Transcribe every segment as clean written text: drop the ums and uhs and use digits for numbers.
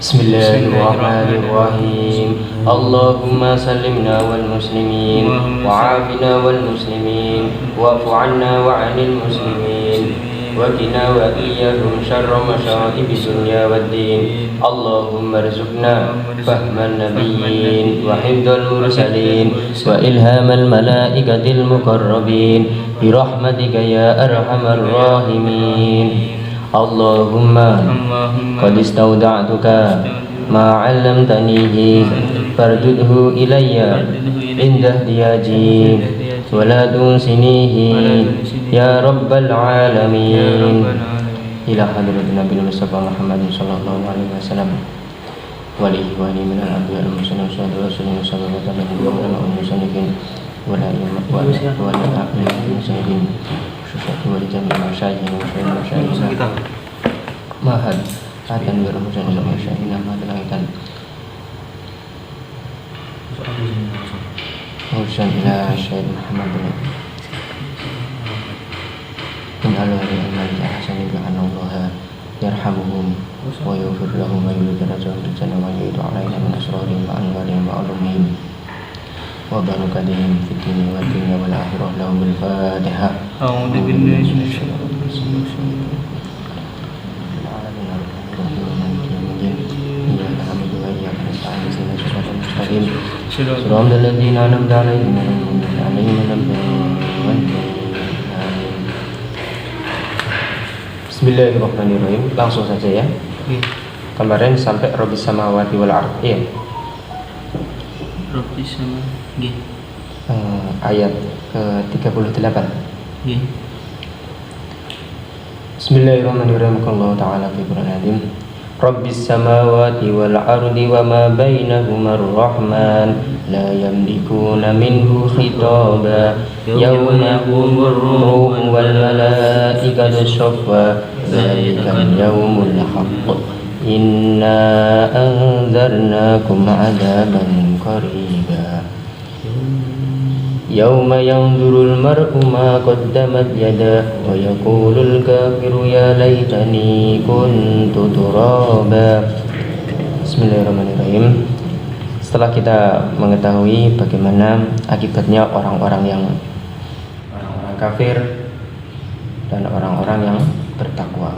Bismillahirrahmanirrahim. Allahumma sallimna wal muslimin wa afina wal muslimin wa'fu 'anna wa 'anil muslimin wa qina wa iyyahum syarra masyaibi dunya waddin. Allahumma rzuqna fahman nabiyyin wa hifdzal mursalin wa ilhamal malaikatil muqarrabin bi rahmatika ya arhamar rahimin. Allahumma qad istawda'tuka ma 'allamtanihi fardudhu ilayya indah diyaji wa la tunsinihi ya rabbal alamin. Ila hadratin Nabi Mustafa Muhammad sallallahu alaihi wasallam wa alihi wa min al-anbiya al-mursalin wa rasulina sallallahu alaihi wasallam wa la muslimin syukur wa jami'il masyayikh wa masyayikh mahad atan wa rasulina masyayikh mahad aitan Husyan ila Syekh Muhammad bin al-Wali al-Hasan bin Allah yarhamuhum wa yaghfir lahum wa yudhilhum fil jannah wa yu'ti alaina min asrarihim wa anwarihim wa ulumihim wa barakatihim fid dunya wad dunya wal akhirah. Lahum bil Fatihah. A'udzu billahi minasyaitonir rajim. Suratul ladzina an'amta 'alaihim Bismillahirrahmanirrahim. Langsung saja ya. Kemarin sampai Rabbis samawati wal ardh. Iya. Rabbis sama ayat ke-38. Nggih. Bismillahirrahmanirrahim. Allah Ta'ala fi Qur'an Azim. Rabbis samawati wal ardi wa ma bainahuma ar-rahman la yamlikuna minhu khitaba yawma yaqumur ruhu wal malaikatu shaffa dzalikal yawmul haqq inna anzarnakum 'adaban qariba yawma yanzurul mar'u ma qaddamat yadah wa yaqulul kafiru ya laitani kuntu turaba. Bismillahirrahmanirrahim. Setelah kita mengetahui bagaimana akibatnya orang-orang kafir dan orang-orang yang bertakwa,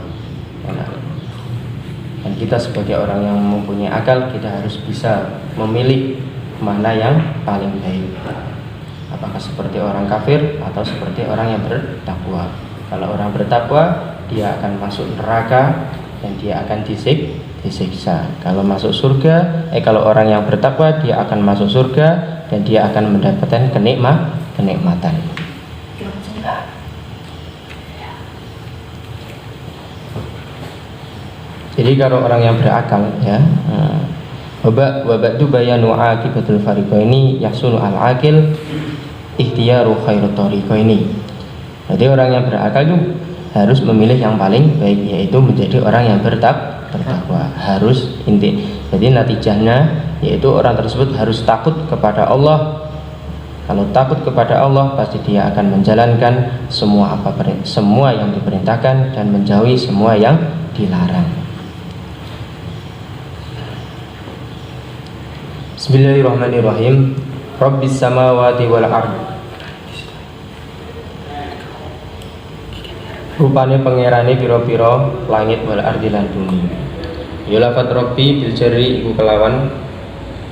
dan kita sebagai orang yang mempunyai akal, kita harus bisa memilih mana yang paling baik, apakah seperti orang kafir atau seperti orang yang bertakwa. Kalau orang bertakwa, dia akan masuk neraka dan dia akan disiksa. Kalau masuk surga, kalau orang yang bertakwa, dia akan masuk surga dan dia akan mendapatkan kenikmatan. Jadi kalau orang yang berakal ya, wabadu bayanu akibatul fariqaini yahsunu al-aqil ikhtiyaru khairat tariqaini. Jadi orang yang berakal itu harus memilih yang paling baik, yaitu menjadi orang yang bertakwa. Harus inti. Jadi natijahnya yaitu orang tersebut harus takut kepada Allah. Kalau takut kepada Allah, pasti dia akan menjalankan semua yang diperintahkan dan menjauhi semua yang dilarang. Bismillahirrahmanirrahim. Rabbis samawati wal ardh. Rupane pangerane pira-pira langit wal ardi lan bumi. Ya lafat Rabbi bil jarri iku kelawan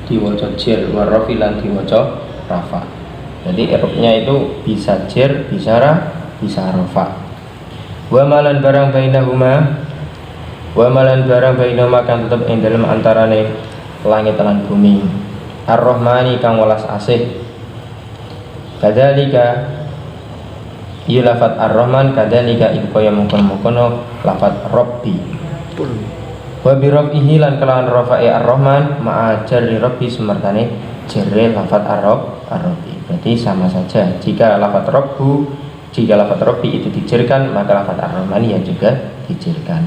diwaca jar wa rafi lan diwaca rafa. Jadi i'rabnya itu bisa jar, bisa bisa rafa. Wa malan barang bainahuma kan tetep ing dalem antarane langit lan bumi. Ar-Rahmani kang welas asih. Kadzalika ya lafat Ar-Rahman kadzalika iku kaya mungkon-mungkono lafat Rabbi. Wa bi rabbihi lan kelawan rafa'i Ar-Rahman ma'a jarri Rabbi semertane jarri lafat Ar-Rabbi. Berarti sama saja. Jika lafat Rabbi itu dijerkan, maka lafat Ar-Rahman ya juga dijerkan.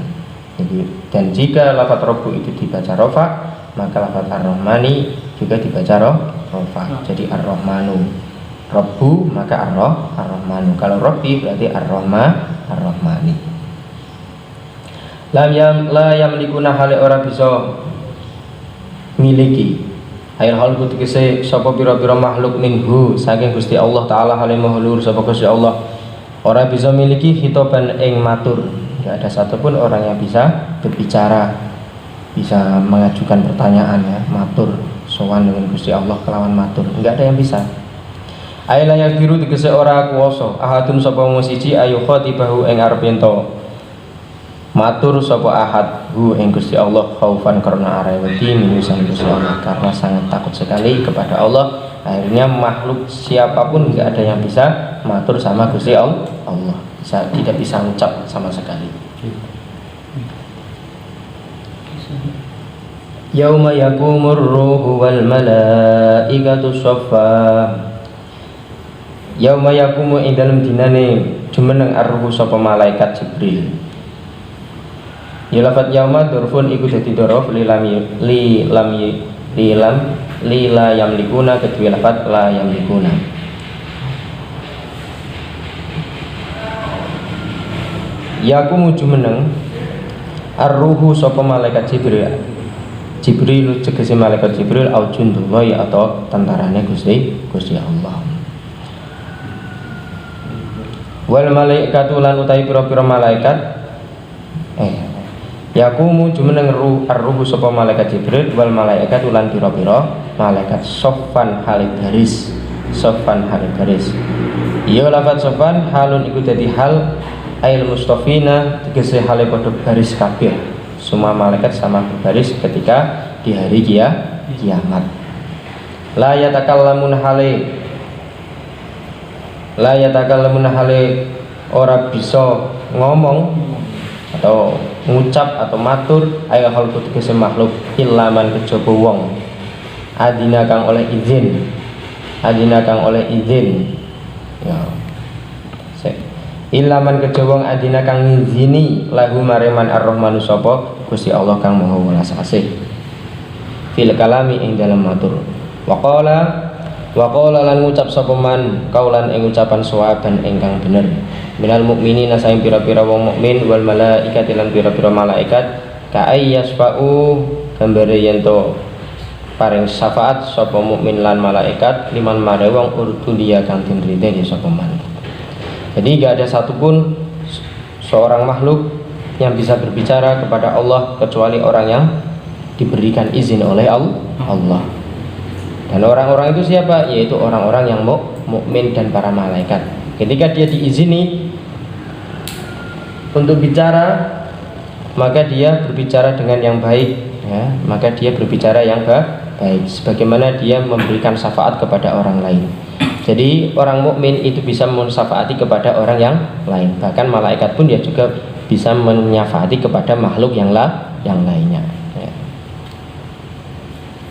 Jadi, dan jika lafat Rabbu itu dibaca rafa, maka lafaz Ar-Rahmani juga dibaca rafa. Jadi Ar-Rahmanu. Rabbu maka Ar-Rahmanu. Kalau Rabbi berarti Ar-Rahmani. La yamlikuna hale ora bisa miliki. Ail hal kutikise sapa pira-pira makhluk minhu saking Gusti Allah taala hale mahlur sapa Gusti Allah ora bisa miliki hitoban ing matur. Tidak ada satupun orang yang bisa berbicara, bisa mengajukan pertanyaan ya, matur sowan dengan Gusti Allah kelawan matur. Enggak ada yang bisa. Ail layak biru tegese ora kuwasa ahadun sapa wong siji ayu khatibahu ing arep ento matur sapa ahad hu ing Gusti Allah khaufan karena arep wedi minusan Gusti Allah karena sangat takut sekali kepada Allah. Akhirnya makhluk siapapun enggak ada yang bisa matur sama Gusti Allah, tidak bisa ucap sama sekali. Yauma yakumur ruhu wal malaikatu shaffa. Yauma yakumu ing dalem dinane jumeneng ar-ruhu sapa malaikat Jibril. Ya lafat yauma dzurfun iku dadi dzaraf li la yamlikuna kedua lafat la yamlikuna. Yakumu jumeneng ar-ruhu sapa malaikat Jibril. Jibril tegese malaikat Jibril au jundullah ya atau tentarane Gusti Allah. Wal malaikatu lan utahi pira-pira malaikat yakumu jumeneng ar-ruhu sapa malaikat Jibril wal malaikatu lan pira-pira malaikat soffan halid baris. Ya lafat soffan halun iku dadi hal ail mustafina tegese hale padha baris kabeh. Semua malaikat sama berbaris ketika di hari kiamat. La yatakallamun hale ora bisa ngomong atau ngucap atau matur ayo hal tegese makhluk ilaman kejaba wong adina kang oleh izin ya ilaman kejaba wong adina kang ngizini lahu mareman ar-rahmanu sapa Gusti Allah kang maha welas asih fil kalami ing dalam matur Waqala lan ngucap sapa man kaulan ing ucapan sawaban ingkang bener minal mukminina saing pira-pira wong mukmin wal malaikati lan pira-pira malaikat ka ayyasfa'u gambare yen to paring syafaat sapa mukmin lan malaikat liman mare wong urtulia kang den ridhe sapa man. Jadi enggak ada satupun seorang makhluk yang bisa berbicara kepada Allah kecuali orang yang diberikan izin oleh Allah. Dan orang-orang itu siapa? Yaitu orang-orang yang mukmin dan para malaikat. Ketika dia diizini untuk bicara, maka dia berbicara dengan yang baik, ya. Maka dia berbicara yang baik, sebagaimana dia memberikan syafaat kepada orang lain. Jadi orang mukmin itu bisa mensyafaati kepada orang yang lain. Bahkan malaikat pun dia juga bisa menyafaati kepada makhluk yang lainnya.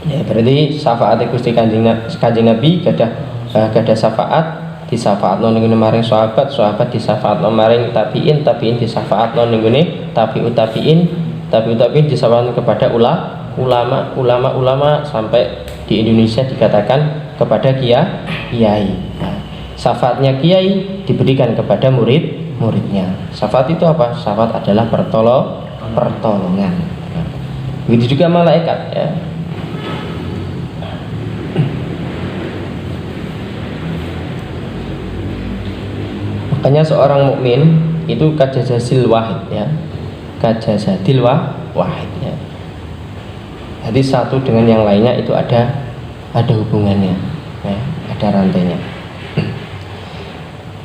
Ya, berarti syafaat Gusti Kanjeng Nabi gadah syafaat disyafaatno ning maring sahabat disyafaatno maring tabiin disyafaatno ning tabiin disyafaatno kepada ulama sampai di Indonesia dikatakan kepada kiai. Nah, syafaatnya kiai diberikan kepada muridnya. Syafaat itu apa? Syafaat adalah pertolongan. Nah, begitu juga malaikat ya. Makanya seorang mukmin itu kajazasil wahid ya. Kajazadil wahid ya. Jadi satu dengan yang lainnya itu ada hubungannya ya, ada rantainya.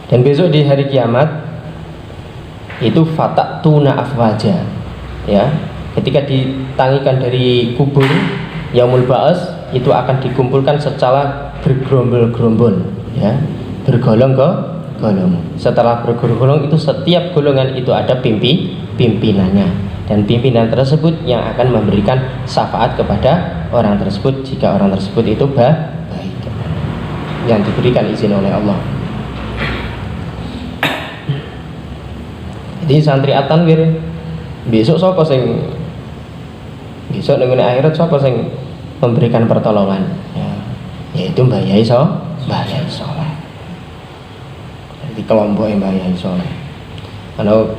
Dan besok di hari kiamat itu fatatuna afwaja ya. Ketika ditangikan dari kubur yaumul ba'as itu akan dikumpulkan secara bergerombol-gerombol ya, bergolong-golong. Setelah bergolong itu setiap golongan itu ada pimpinannya, dan pimpinan tersebut yang akan memberikan syafaat kepada orang tersebut jika orang tersebut itu baik yang diberikan izin oleh Allah. Jadi santri at-tanwir besok ning akhirat sapa sing memberikan pertolongan ya, yaitu Mbah Yai Soleh. Di kelompok Mbah Yai Soleh. Kalau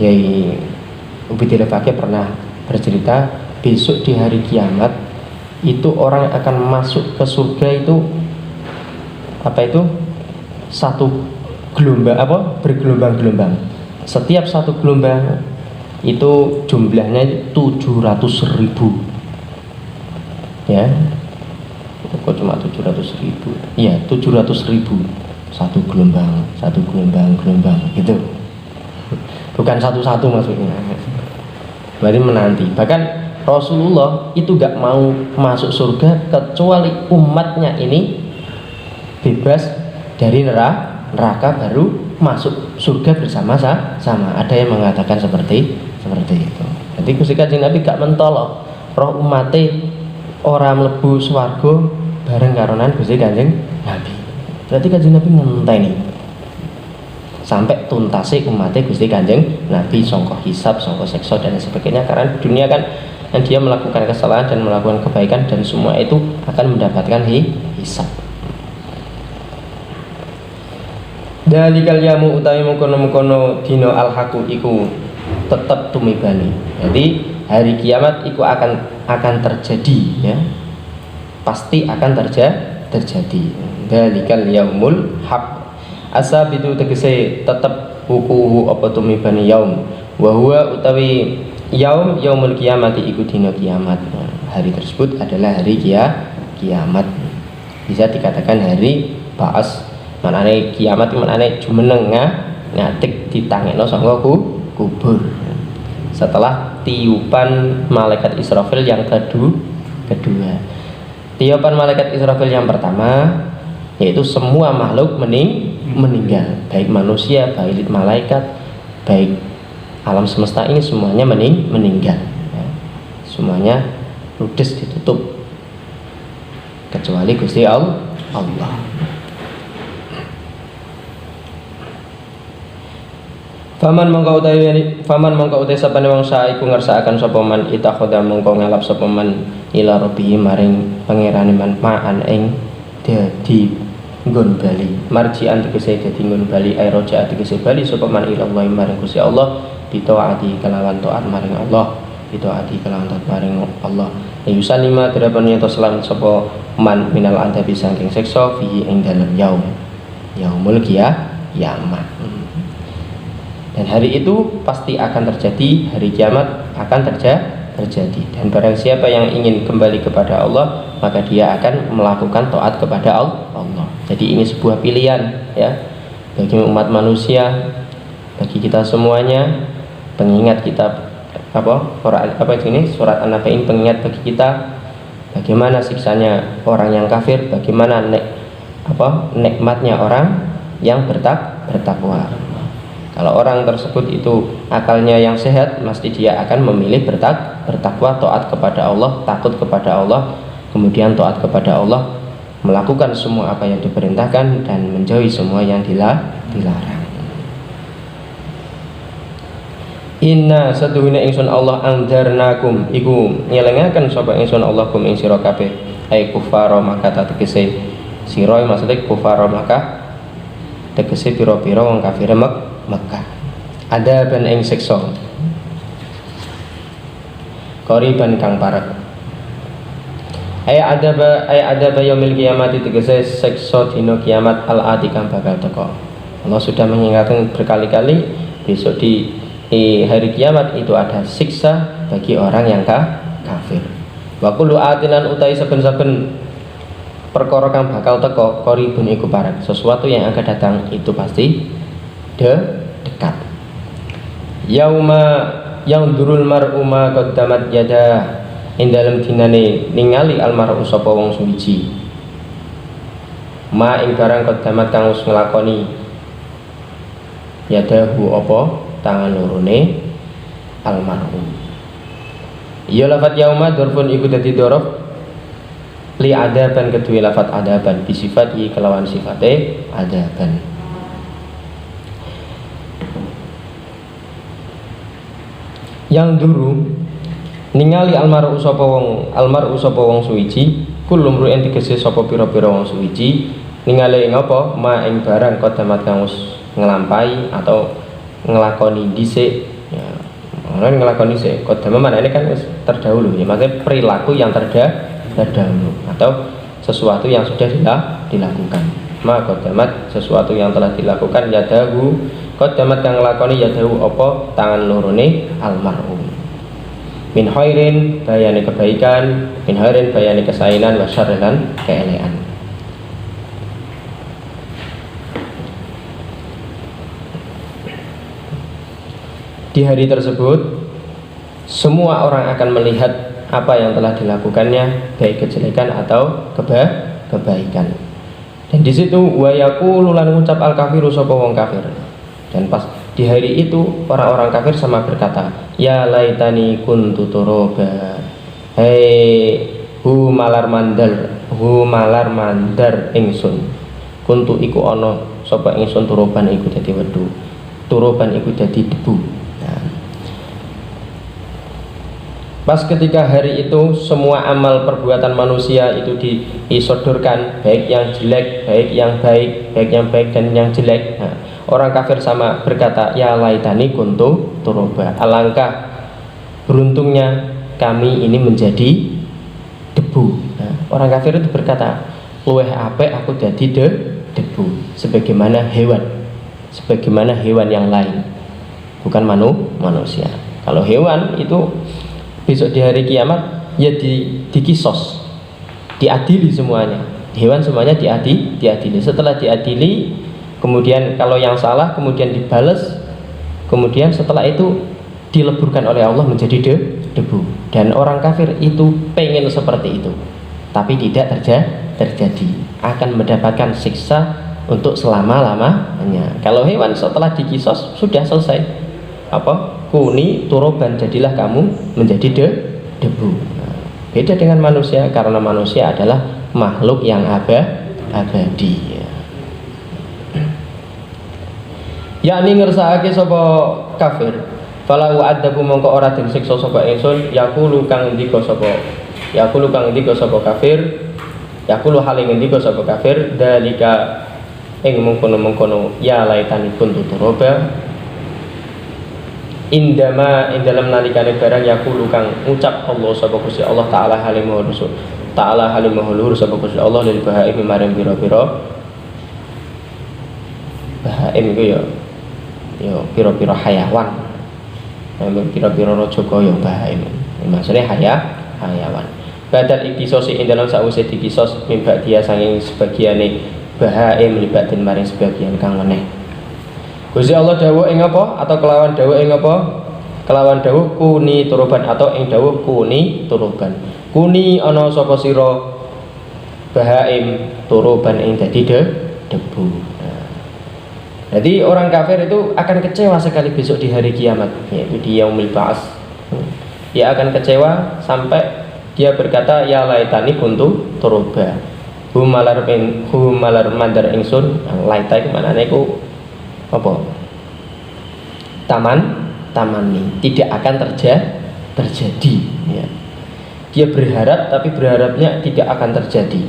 Kiai Ubaidillah Fakih pernah bercerita, besok di hari kiamat itu orang akan masuk ke surga itu satu gelombang, bergelombang-gelombang. Setiap satu gelombang itu jumlahnya 700.000, ya. Kok cuma 700.000? Iya, 700.000 satu gelombang gitu. Bukan satu-satu maksudnya. Berarti menanti. Bahkan Rasulullah itu gak mau masuk surga kecuali umatnya ini bebas dari neraka baru masuk surga bersama-sama. Ada yang mengatakan seperti itu. Jadi Gusti Kanjeng Nabi gak mentolok roh umate ora mlebu swarga bareng karonan Gusti Kanjeng Nabi. Berarti Kanjeng Nabi ngenteni sampai tuntasi umatnya Gusti Kanjeng Nabi, sangka hisab, sangka seksa dan sebagainya. Karena di dunia kan yang dia melakukan kesalahan dan melakukan kebaikan, dan semua itu akan mendapatkan hisab. Dalikal yamu utawi mengkono-mengkono dino al-haqu iku tetap tumibani. Jadi hari kiamat itu akan terjadi, ya. Pasti akan terjadi. Dalikal yaumul haq. Asab itu tegese tetap hukuhu apa tumibani yaum. Wa huwa utawi yaumul kiamati iku dino kiamat. Hari tersebut adalah hari kiamat. Bisa dikatakan hari ba'as. Manane kiamat manane jumeneng ngatik ditangekno saka kubur. Setelah tiupan malaikat Israfil yang kedua. Tiupan malaikat Israfil yang pertama yaitu semua makhluk meninggal, baik manusia, baik malaikat, baik alam semesta ini semuanya meninggal, ya. Semuanya ludes ditutup kecuali Gusti Allah. Faman mongko utai sapane wong sae iku ngersakaken sapa man itakhoda mongko ngalap sapa man ila rabbihi maring pangerane man ma'an ing dadi nggon bali. Marji'an tegese dadi nggon bali, ai roja tegese bali sapa man ila Allah maring Gusti Allah, bitaati kelawan taat maring Allah, bitaati kelawan taat maring Allah. Yusalima dirapan yen to salam sapa man minal adabi saking siksa fihi ing dalem yaumul qiyamah. Dan hari itu pasti akan terjadi, hari kiamat akan terjadi. Dan barang siapa yang ingin kembali kepada Allah, maka dia akan melakukan taat kepada Allah. Jadi ini sebuah pilihan, ya, bagi umat manusia, bagi kita semuanya. Pengingat kita surat An-Nabain, pengingat bagi kita bagaimana siksanya orang yang kafir, bagaimana nikmatnya orang yang bertakwa. Kalau orang tersebut itu akalnya yang sehat, mesti dia akan memilih bertakwa, taat kepada Allah, takut kepada Allah, kemudian taat kepada Allah, melakukan semua apa yang diperintahkan dan menjauhi semua yang dilarang. Inna satuhuna ingsun Allah andzarnakum iku nyelengaken sapa ingsun Allah kum ing sira kabeh ai kufara Makkah tegese sira maksudnya kufara Makkah tegese pira-pira wong kafir Mekah. Ada ben ing siksa qoriban kang parek. Ada yaumil kiamat tegese siksa dina kiamat al-ati kang bakal teko. Allah sudah mengingatkan berkali-kali besok di hari kiamat itu ada siksa bagi orang yang kafir. Wa kullu atinan utai saben-saben perkara kang bakal teko qoribun iku parek. Sesuatu yang akan datang itu pasti dekat. Yauma yang durul mar'u ma qaddamat yada ing dalem dinane ningali almar'u sapa wong suwiji ma ing barang qaddamat kang wis nglakoni yadahu apa tangan lorone almar'u. Ya lafat yauma dzarfun iku dadi dzaraf li adaban kedue lafat adaban bisifati kelawan sifate adaban. Yang duru ningali almaru sapa wong suwiji kulum ru'en tegese sapa pira-pira wong suwiji ningali ing apa ma ing barang qadamat kang wis nglampahi atau nglakoni dhisik, ya, Nah, ngelakoni sih. Kodama mana ini kan terdahulu ya, maksudnya perilaku yang terdahulu atau sesuatu yang sudah dilakukan. Maka kodamat sesuatu yang telah dilakukan yadahu, kodamat yang ngelakoni yadahu apa tangan lorone almarhum. Min khairin bayani kebaikan, min khairin bayani kesainan, wa syarran keelekan. Di hari tersebut semua orang akan melihat apa yang telah dilakukannya, baik kejelekan atau kebaikan. Dan di situ wa yaqulu lan ngucap al kafiru sapa wong kafir. Dan pas di hari itu orang-orang kafir sama berkata, ya laitani kuntu turaba. Hei hu malar mandar ingsun. Kuntu iku ana sapa ingsun turoban iku dadi wedu. Turoban iku dadi debu. Pas ketika hari itu semua amal perbuatan manusia itu disodorkan, baik yang jelek, baik yang baik, baik yang baik dan yang jelek. Nah, orang kafir sama berkata, ya laitani kuntu turoba. Alangkah beruntungnya kami ini menjadi debu. Nah, orang kafir itu berkata, luweh apik aku jadi debu, sebagaimana hewan yang lain, bukan manusia. Kalau hewan itu besok di hari kiamat ya dikisos, diadili semuanya. Hewan semuanya diadili. Setelah diadili, kemudian kalau yang salah kemudian dibales, kemudian setelah itu dileburkan oleh Allah menjadi debu. Dan orang kafir itu pengen seperti itu, tapi tidak terjadi. Akan mendapatkan siksa untuk selama-lamanya. Kalau hewan setelah dikisos sudah selesai. Kuni turoban, jadilah kamu menjadi debu. Nah, beda dengan manusia, karena manusia adalah makhluk yang abadi. Yakni ngersakake sapa kafir, fala wa'adabu mongko ora den siksa sapa ingsun, yaqulu kang ngendika sapa kafir, yaqulu hale ngendika sapa kafir, dalika ing mengkono-mengkono ya laitani kuntu turoba. Indama ing dalam nalikane barang yaqulu kang ngucap Allah sapa Gusti Allah taala halimah rusul taala halimah luhur sapa Gusti Allah lil bahaim maring pira-pira bahaim iku ya pira-pira hayawan. Pira-pira raja kaya bahaim maksudnya hayawan. Badal ikisosi ing dalam sause dikisos mimba dia sanging sebagiane bahaim libatin maring sebagian kang meneh. Gusti Allah dawuh ing apa atau kelawan dawuh ing apa? Kelawan dawuh kuni turuban atau ing dawuh kuni turuban. Kuni ana sapa sira bahaim turuban ing dadi debu. Nah, jadi orang kafir itu akan kecewa sekali besok di hari kiamat, yaitu di yaumil ba'ats. Dia akan kecewa sampai dia berkata ya laitani kuntu turuba. Humalar mandar ingsun. Laita iku manane iku apa? Taman nih tidak akan terjadi ya. Dia berharap tapi berharapnya tidak akan terjadi.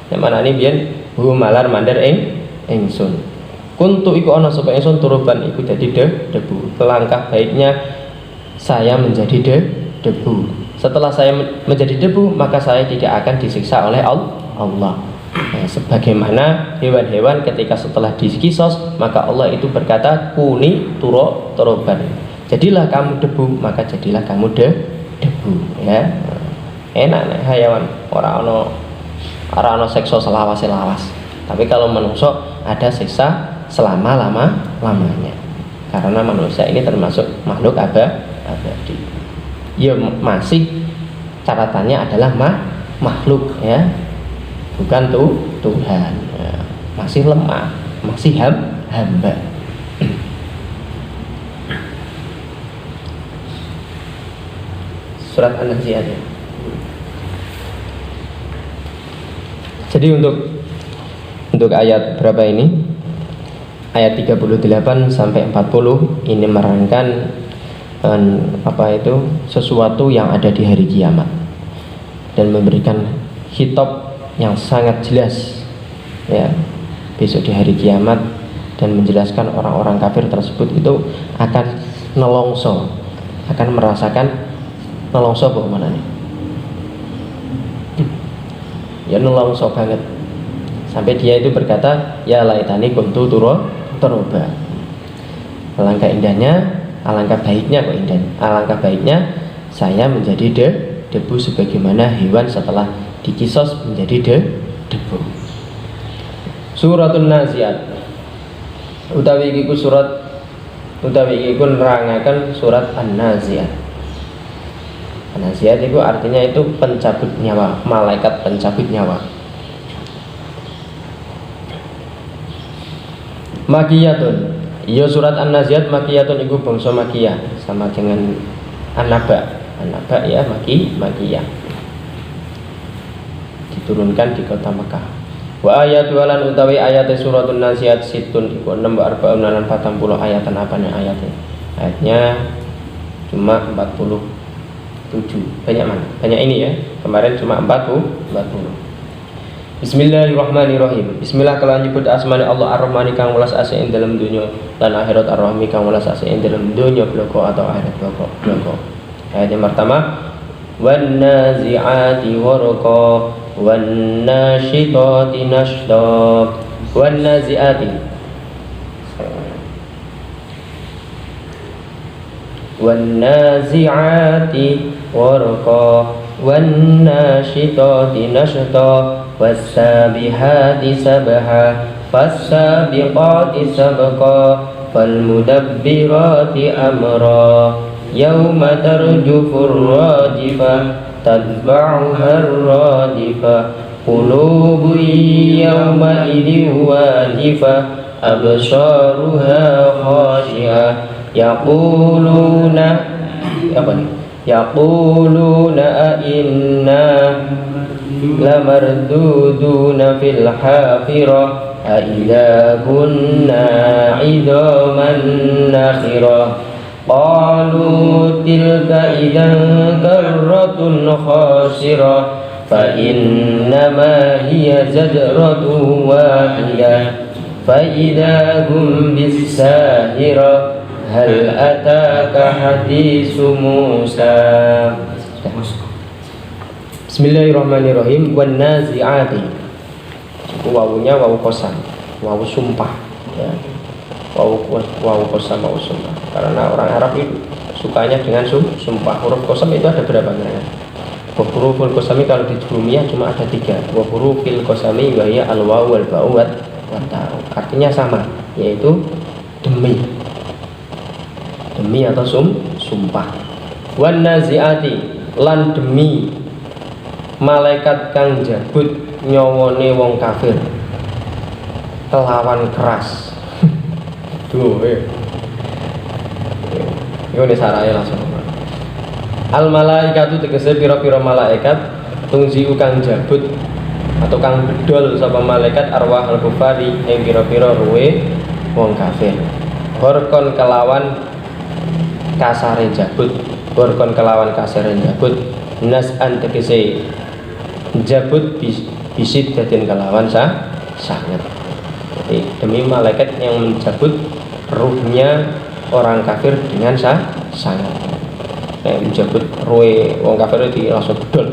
Yang mana ini biyen malar mandar ingsun. Kuntu iku ana sapa ingsun turuban iku dadi debu. Langkah baiknya saya menjadi debu. Setelah saya menjadi debu, maka saya tidak akan disiksa oleh Allah. Nah, sebagaimana hewan-hewan ketika setelah dikisos, maka Allah itu berkata kuni turoban, jadilah kamu debu, maka jadilah kamu debu ya. Enak nih hayawan, orang ono sekso selawas, tapi kalau manusia ada siksa selama-lamanya, karena manusia ini termasuk makhluk abadi. Ya masih catatannya adalah makhluk ya, bukan Tuhan ya. Masih lemah, masih hamba. Surat An-Nazi'at ya. Jadi untuk ayat berapa ini? Ayat 38 sampai 40 ini menerangkan sesuatu yang ada di hari kiamat dan memberikan khitab yang sangat jelas ya besok di hari kiamat, dan menjelaskan orang-orang kafir tersebut itu akan nelongso akan merasakan nelongso apa manane. Ya nelongso banget. Sampai dia itu berkata, ya laitani kuntu turoba. Alangkah indahnya, alangkah baiknya kok indah. Alangkah baiknya saya menjadi debu sebagaimana hewan setelah dikisos menjadi debu. Suratun Naziat. Utawi iku nerangaken surat An-Naziat. An-Naziat itu artinya itu pencabut nyawa, malaikat pencabut nyawa. Makiyatun. Iya surat An-Naziat makiyatun iku bangsa makiyah sama dengan An-Naba. An-Naba ya makiyah. Diturunkan di kota Mekah. Wa ayatu lan utawi ayat suratun Naziat situn iku 6 40 lan 40 ayatan apane ayatnya. Ayatnya cuma 47. Banyak mana? Banyak ini ya. Kemarin cuma 40. Bismillahirrahmanirrahim. Bismillah kalian nyebut asmane Allah Ar-Rahmani kang welas asih ing dalam dunya lan akhirat Ar-Rahmi kang welas asih ing dalam dunya bloko atau akhirat bloko. Ayat yang pertama wan nazi'ati warqa wan nasyitati nashda wan nazi'ati wan nazi'ati warqa wan nasyitati nashda was-sabihati sabha fas-sabiqati sabqa fal-mudabbirati amra yauma tarjufur rajifah tatba'uha ar-radifah qulubun yawma idin wajifah absaruha khashi'ah yaquluna a inna lamarduduna fil hafirah a idza kunna 'idhaman nakhirah qalu tilka idzan karratun khasirah fa innama hiya zajratun wahidah fa idza hum bis-sahirah hal ataka haditsu Musa. Bismillahirrahmanirrahim. Wan nazi'ati. Wawunya wawu qasam, wawu sumpah ya. Wawu qasam, wawu sumpah. Karena orang Arab itu sukanya dengan sumpah. Huruf qasam itu ada berapa kira-kira? Huruful qasami kalau di Jurumiyah cuma ada 3. Wa hurufil qasami wa hiya al-wawu wal ba'u wat ta'u. Artinya sama, yaitu demi atau sumpah. Wan nazi'ati lan demi malaikat kang jabut nyawane wong kafir kelawan keras. Tuh ini saraya langsung. Al malaikatu tegese pira-pira malaikat tungzi kang jabut atau kang bedol sapa malaikat arwah al kufari ing pira-pira ruwe wong kafir. Horkon kelawan kasare jabut, horkon kelawan kasare jabut, nas'an tegese jabut bisit daden kelawan sangat. Jadi demi malaikat yang menjabut ruhnya orang kafir dengan sangat. Menjabut ruhe wong kafir itu langsung bedol.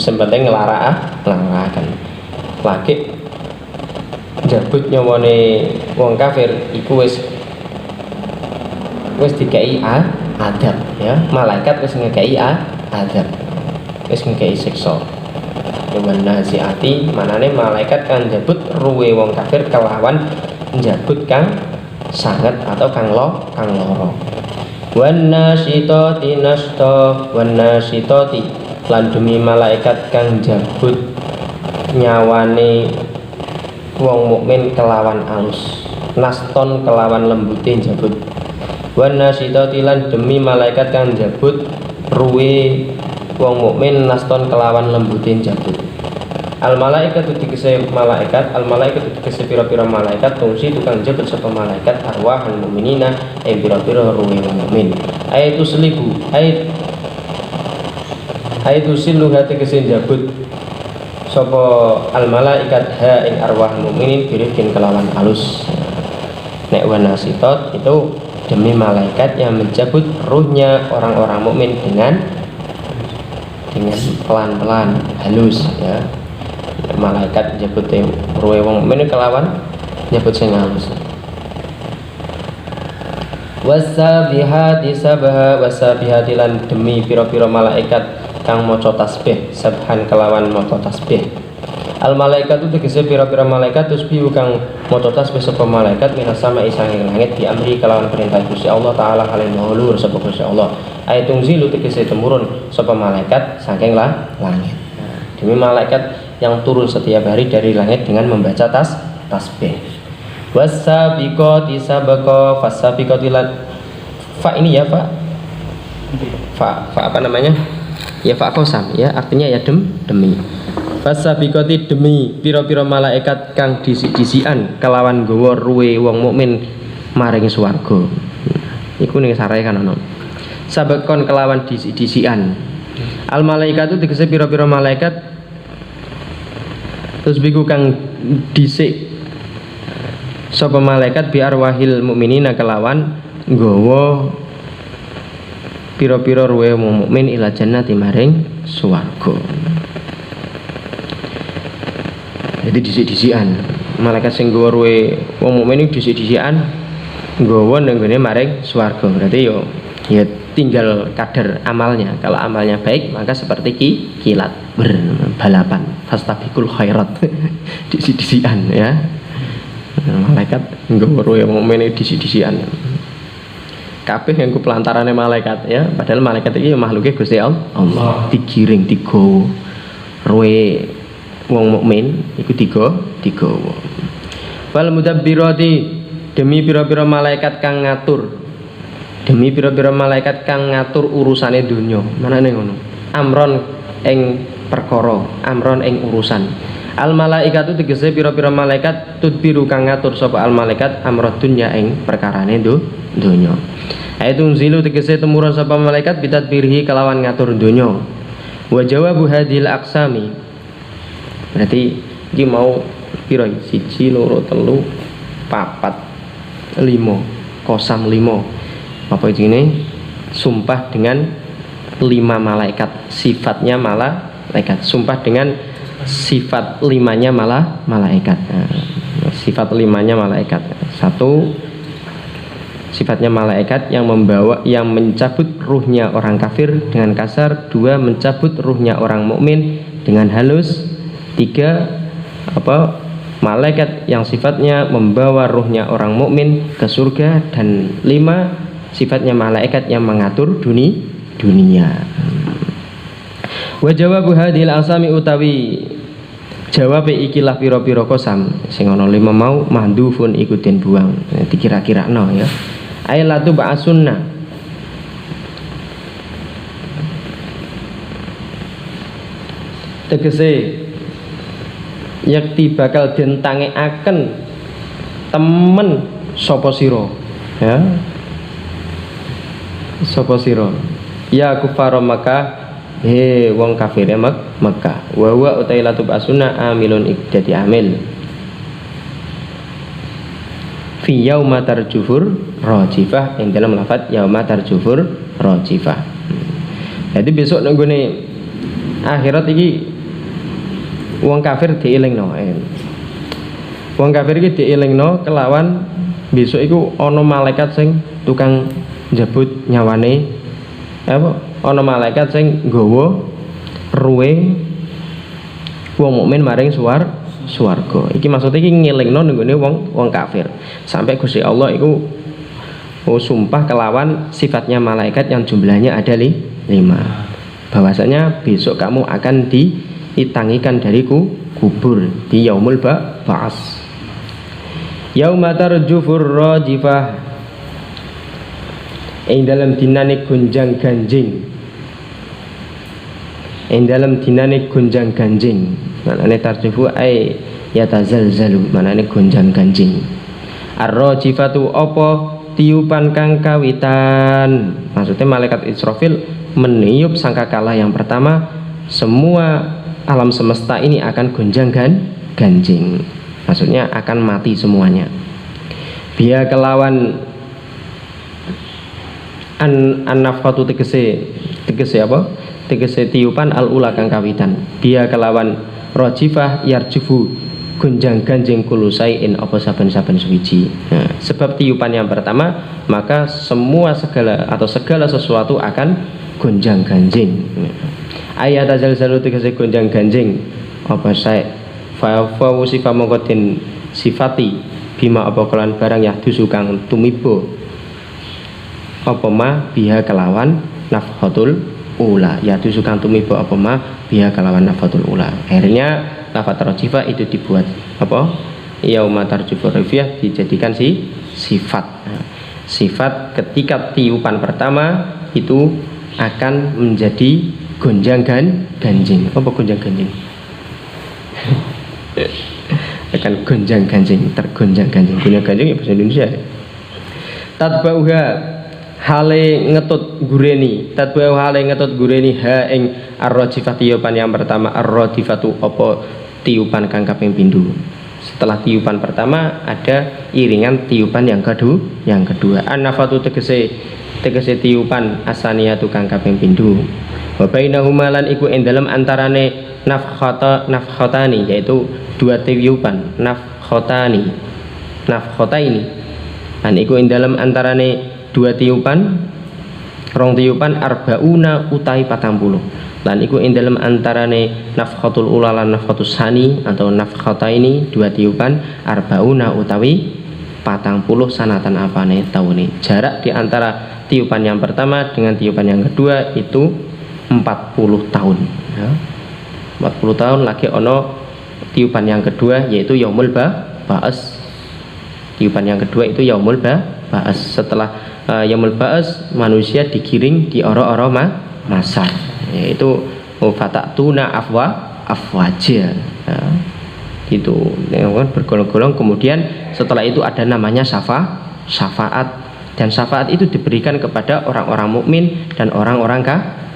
Sempatnya ngelarakan. Lagi jabut nyawane wong kafir iku wis dikai adab ya. Malaikat wis ngekei adab. Wis ngekei siksa. Wan nazi'ati manane malaikat kang jabut ruwe wong kafir kelawan njabut kang sanget atau kang loro. Wan nasyitati nashta wan nasyitati lan demi malaikat kang jabut nyawane wong mukmin kelawan alus. Naston kelawan lembute jabut. Wan nasyitati lan demi malaikat kang jabut ruwe wong mukmin naston kelawan lembutin jabut. Al malaikatu dikese malaikat, al malaikatu dikese pira-pira malaikat tungsi tukang jabut sapa malaikat arwahul mukminina ing pira-pira ruwe wong mukmin. Ayatu selibu ayatu silu hati kese jabut sapa al malaikat ha ing arwah mukminin birifkin kelawan alus. Nek wanasitot itu demi malaikat yang mencabut ruhnya orang-orang mukmin dengan pelan-pelan, halus ya. Malaikat njabut ruhe wong mukmin kelawan njabut sing halus. Wasabihati sabha, wasabihati lan demi pira-pira malaikat kang maca tasbih, sabhan kelawan maca tasbih. Al malaikatu tegese pira-pira malaikat tusbihu kang maca tasbih sapa malaikat minas sama'i sanging langit di amri kelawan perintah Gusti Allah taala kalih luhur sapa Gusti Allah. Ayatung zilu tegese temurun sapa malaikat saking langit. Demi malaikat yang turun setiap hari dari langit dengan membaca tasbih. Wasabiqati sabaqa, fasabiqati lan fa ini ya fa apa namanya? Ya fa qasam ya, artinya ya demi. Fasabiqati demi pira-pira malaikat kang disik-disikan kelawan gawa ruwe wong mukmin maring swarga. Iku ning sarae kan ono. Sabakon kelawan disik-disikan. Al malaikatu tegese pira-pira malaikat terus biku kang disik sapa malaikat bi arwahil mukminina kelawan nggawa pira-pira ruwe wong mukmin ila jannati maring swarga. Jadi disik-disikan malaikat sing nggawa ruwe wong mukmin iki disik-disikan nggawa nang gone maring swarga. Berarti yo ya tinggal kadar amalnya. Kalau amalnya baik maka seperti kilat berbalapan, fastabiqul khairat. Disik-disikan ya. Malaikat nggawa ruhe mukmin disik-disikan. Kabeh nganggo pelantarane malaikat ya, padahal malaikat iki makhluke Gusti Allah. Digiring digawa ruhe wong mukmin iku digawa. Wal mudabbirati demi pira-pira malaikat kang ngatur. Demi pira-pira malaikat kang ngatur urusane donya. Manane ngono? Amron ing perkara, amron ing urusan. Al malaikatu tegese pira-pira malaikat tudbiru kang ngatur sapa al malaikat amrad dunya ing perkarane donya. Aitun zilu tegese temurun sapa malaikat bitadbirhi kelawan ngatur donya. Wa jawabu hadhil aqsami. Berarti iki mau pira? 1 2 3 4 5 kosam 5. Apa ini? Sumpah dengan 5 malaikat, sifatnya malaikat. Sumpah dengan sifat 5-nya malaikat. Sifat 5-nya malaikat. 1 sifatnya malaikat yang mencabut ruhnya orang kafir dengan kasar. 2 mencabut ruhnya orang mukmin dengan halus. 3 malaikat yang sifatnya membawa ruhnya orang mukmin ke surga. Dan 5 sifatnya malaikat yang mengatur dunia. Wa jawabu hadhil asami utawi jawab ikilah pira-pira kosam sing ana 5 mau mahdhufun iku den buang. Dikira-kirakno ya. Ailatu ba'asunna. Tegese yakti bakal den tangekaken temen sapa sira ya. Sapa sira? Ya kufar Makkah, he wong kafir Makkah. Wa huwa utailatu ba'asunna amilun ikdati amil. Fi yauma tarjufur rajifah, yang dalam lafaz yauma tarjufur rajifah. Jadi besok nenggone akhirat iki wong kafir dielingno. Wong kafir iki dielingno kelawan besok iku ana malaikat sing tukang njabut nyawane ana malaikat sing nggawa ruwe wong mukmin maring swarga. Iki maksudnya iki ngelingno nenggone wong kafir. Sampai Gusti Allah iku sumpah kelawan sifatnya malaikat yang jumlahnya ada 5. Bahwasanya besok kamu akan ditangikan dari kubur di yaumul ba'as. Yauma tarjufur rajifah. Ing dalam dinane gonjang ganjing. Ing dalam dinane gonjang ganjing. Manane tarjufu ai yatazalzalu, manane gonjang ganjing. Ar-rajifatu apa tiupan kang kawitan. Maksudnya malaikat Israfil meniup sangkakala yang pertama, semua alam semesta ini akan gonjang ganjing. Maksudnya akan mati semuanya. Biar kelawan An-nafkhatu tegese apa? Tegese tiupan al-ula kang kawitan. Dia kelawan rajifah yarjifu gonjang ganjing kulusain apa saben-saben suwiji. Nah, sebab tiupan yang pertama maka segala sesuatu akan gonjang ganjing. Ayat azal-zalu tegese gonjang ganjing apa sae fa wusifa mongkotin sifati bima apa kelan barang yahdusu kang tumibo apa ma biha kelawan nafhatul ula yahdusu kang tumibo apa ma biha kelawan nafhatul ula. Akhirnya lafaz rajifah itu dibuat apa yauma tarjufu rifiyah dijadikan sifat. Sifat ketika tiupan pertama itu akan menjadi gonjang ganjing. Apa gonjang ganjing? Akan gonjang ganjing, tergonjang ganjing. Gonjang ganjing ya bahasa Indonesia. Tatbauha hale ngetut gureni ha ing ar-rajifah tiupan yang pertama ar-rajifatu apa tiupan kang kaping pindho. Setelah tiupan pertama ada iringan tiupan yang kedua. An-nafatu tegese tiupan asaniyatu kang kaping pindho. Wa bainahuma lan iku ing dalem antarane nafkhatani yaitu dua tiupan nafkhataini lan iku ing dalem antarane dua tiupan rong tiupan arbauna utai 40 lan iku ing dalem antarane nafkhatul ula lan nafkhatus sani atau nafkhataini dua tiupan arbauna utawi 40 sanatan apane taune. Jarak di antara tiupan yang pertama dengan tiupan yang kedua itu 40 tahun ya. 40 tahun lagi ono tiupan yang kedua yaitu yaumul ba'as. Tiupan yang kedua itu yaumul ba'as. Setelah yaumul ba'as manusia digiring di ora-ora masar yaitu fatatuna afwaja ya. Gitu ya, bergolong-golong. Kemudian setelah itu ada namanya syafaat dan syafaat itu diberikan kepada orang-orang mukmin dan orang-orang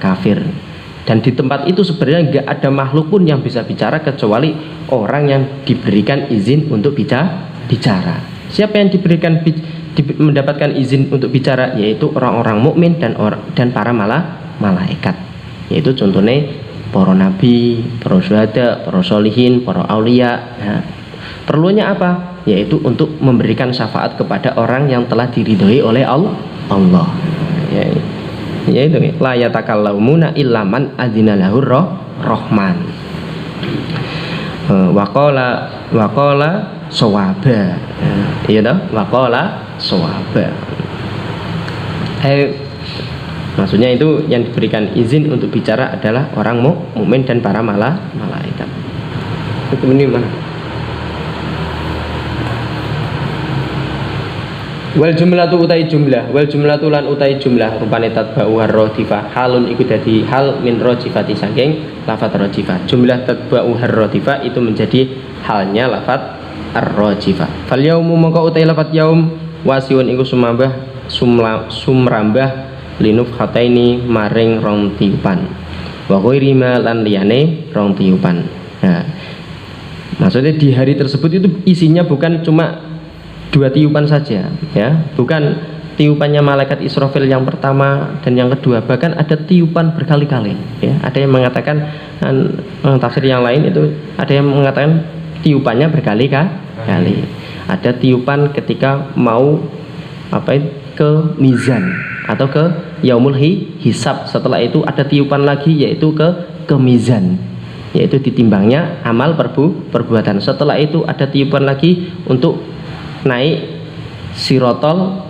kafir. Dan di tempat itu sebenarnya nggak ada makhluk pun yang bisa bicara kecuali orang yang diberikan izin untuk bicara. Siapa yang mendapatkan izin untuk bicara? Yaitu orang-orang mukmin dan para malaikat. Yaitu contohnya para nabi, para syuhada, para solihin, para aulia. Nah, perlunya apa? Yaitu untuk memberikan syafaat kepada orang yang telah diridhoi oleh Allah. Yaitu la yatakallamuna illa man adzina lahur rahman. Waqala sawaba. Iya toh? Waqala sawaba. Maksudnya itu yang diberikan izin untuk bicara adalah orang mukmin dan para malaikat. Itu ini mana? Wal jumlatu utai jumlah, wal jumlatu lan utai jumlah rupane tatba'u ar-radifah halun iku dadi hal min rajifati saking lafaz rajifah. Jumlah tatba'u ar-radifah itu menjadi halnya lafaz ar-rajifah. Fal yaumu mongko utai lafaz yaum wasiun iku sumrambah linuf khataini maring rong tiupan. Wa ghairima lan liyane rong tiupan. Nah, maksudnya di hari tersebut itu isinya bukan cuma dua tiupan saja ya, bukan tiupannya malaikat Israfil yang pertama dan yang kedua, bahkan ada tiupan berkali-kali ya. Ada yang mengatakan tafsir yang lain itu ada yang mengatakan tiupannya berkali-kali. Ada tiupan ketika mau ke mizan atau ke yaumul hisab. Setelah itu ada tiupan lagi yaitu ke mizan, yaitu ditimbangnya amal perbuatan. Setelah itu ada tiupan lagi untuk naik sirotol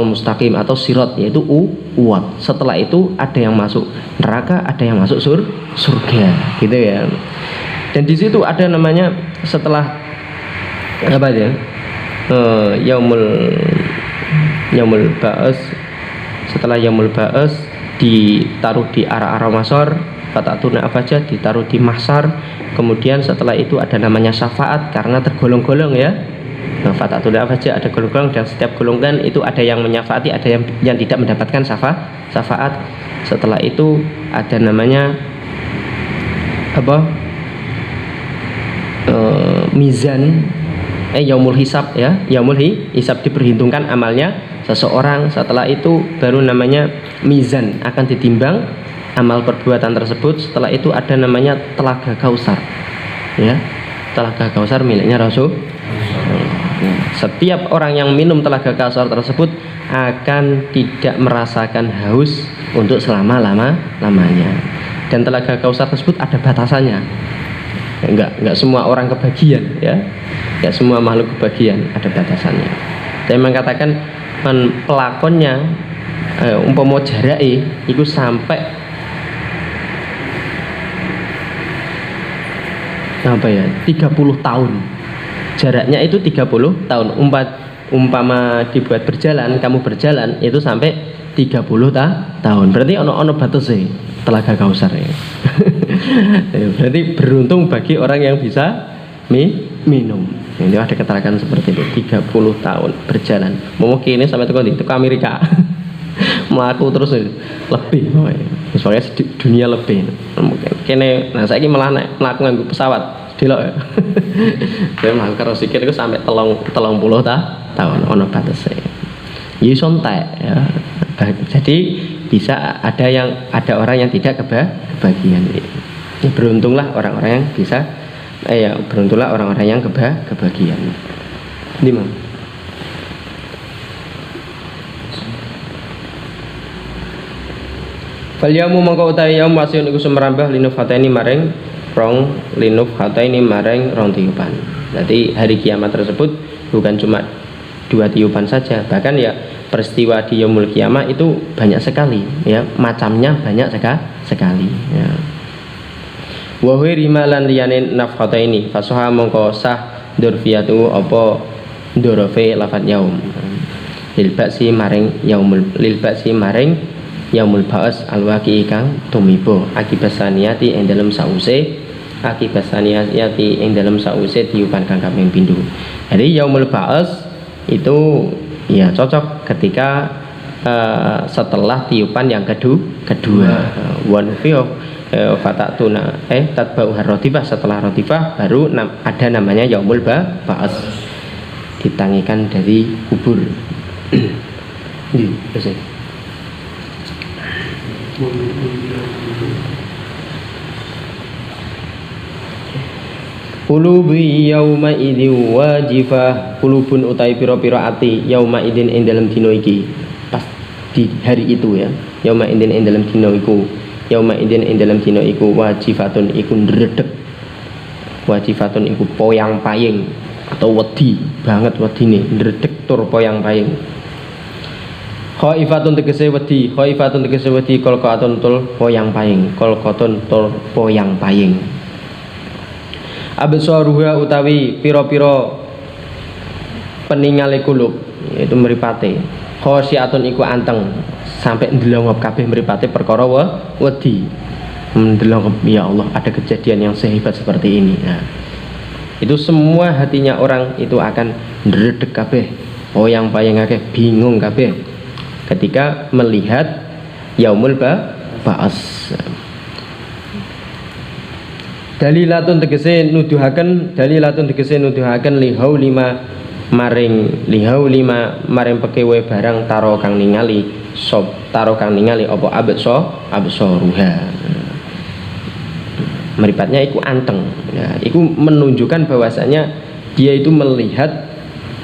mustaqim atau sirot yaitu uwat. Setelah itu ada yang masuk neraka, ada yang masuk surga gitu ya. Dan di situ ada namanya setelah apa ya, yaumul ba'as. Setelah yaumul ba'as ditaruh di arah masar, fatatuna afaja ditaruh di mahsar. Kemudian setelah itu ada namanya syafaat karena tergolong-golong ya. Nah, fatatuna afaja ada golongan dan setiap golongan itu ada yang menyafaati, ada yang tidak mendapatkan syafaat. Setelah itu ada namanya mizan yaumul hisab ya. Yaumul hisab diperhitungkan amalnya seseorang. Setelah itu baru namanya mizan, akan ditimbang amal perbuatan tersebut. Setelah itu ada namanya telaga kausar, ya, telaga kausar miliknya Rasul. Setiap orang yang minum telaga kausar tersebut akan tidak merasakan haus untuk selama-lamanya. Dan telaga kausar tersebut ada batasannya. Enggak semua orang kebagian, ya. Enggak semua makhluk kebagian, ada batasannya. Saya mengatakan pelakonnya umpama jarake itu sampai apa ya, 30 tahun. Jaraknya itu 30 tahun. Umpama dibuat berjalan, kamu berjalan itu sampai 30 tahun. Berarti ono batasnya telaga kausar ya. Berarti beruntung bagi orang yang bisa minum. Ini ada keterangan seperti itu, 30 tahun berjalan. Mungkin ini sampai ke Amerika. Melaku terus lebih. Soalnya dunia lebih. Mungkin kene nah saiki malah mlaku nganggo pesawat. Delok ya. Saya mlaku karo sikil itu sampai 30 tahun ono batasnya. Ya sontek ya. Jadi bisa ada orang yang tidak kebagian. Ya, beruntunglah orang-orang yang bisa beruntunglah orang-orang yang kebagian. Lima. Fal yaumu mangko utawi yaum wasiun iku semerambah linuf hataini maring rong tiupan. Berarti hari kiamat tersebut bukan cuma 2 tiupan saja, bahkan ya peristiwa di yaumul kiamat itu banyak sekali, ya, macamnya banyak sekali, ya. Wa rimalan liyane nafhataini fasoha mongko sah durfiyatu apa ndorofe lafat yaum lil ba'si maring yaumul ba'as alwaqi kang tumibo akibat saniyati ing dalem sause tiupan kang kaping pindho. Jadi yaumul ba'as itu ya cocok ketika setelah tiupan yang kedua. Wan fiyo fatatuna tatba'u harrotifah, setelah rotifah baru ada namanya yaumul ba'as, ditangikan dari kubur. Qulubi yauma idin wajifah, qulubun utai piro-piro ati yauma idin ing dalem dina iki, pas di hari itu ya. Yauma idin ing dalem dina iku, yauma idin ing dalem dina iku wajifatun iku ndredeg, wajifatun iku poyang-paying atau wedi banget wedine, ndredeg tur poyang-paying. Khaifatun tegese wedi, kolqatun tul poyang-paying, kolqatun tul poyang-paying. Absaruha utawi pira-pira peningale kulub, yaitu mripate. Khosiatun iku anteng sampai ndelongop kabeh mripate perkara wedi. Ndelongop, ya Allah, ada kejadian yang sehebat seperti ini. Nah, itu semua hatinya orang itu akan ndredeg kabeh, poyang-paying akeh, bingung kabeh ketika melihat yaumul ba'as. Dalilatun tegese nuduhaken lihaulima maring pekewe barang taro kang ningali apa absaruha. Meripatnya iku anteng. Nah, iku menunjukkan bahwasanya dia itu melihat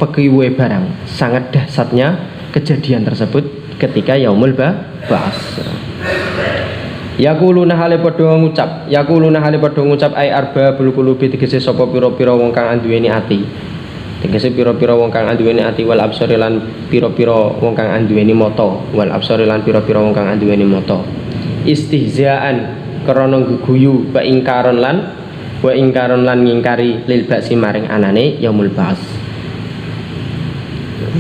pekewe barang, sangat dahsyatnya kejadian tersebut ketika yaumul ba'as. Yaquluna hale padha ngucap ai arba bul qulubi tegese sapa pira-pira wong kang anduweni ati. Tegese pira-pira wong kang anduweni ati wal absari lan pira-pira wong kang anduweni mata, Istihzaan krana guyu wa ingkaron lan ngingkari lil ba'si maring anane yaumul ba'as.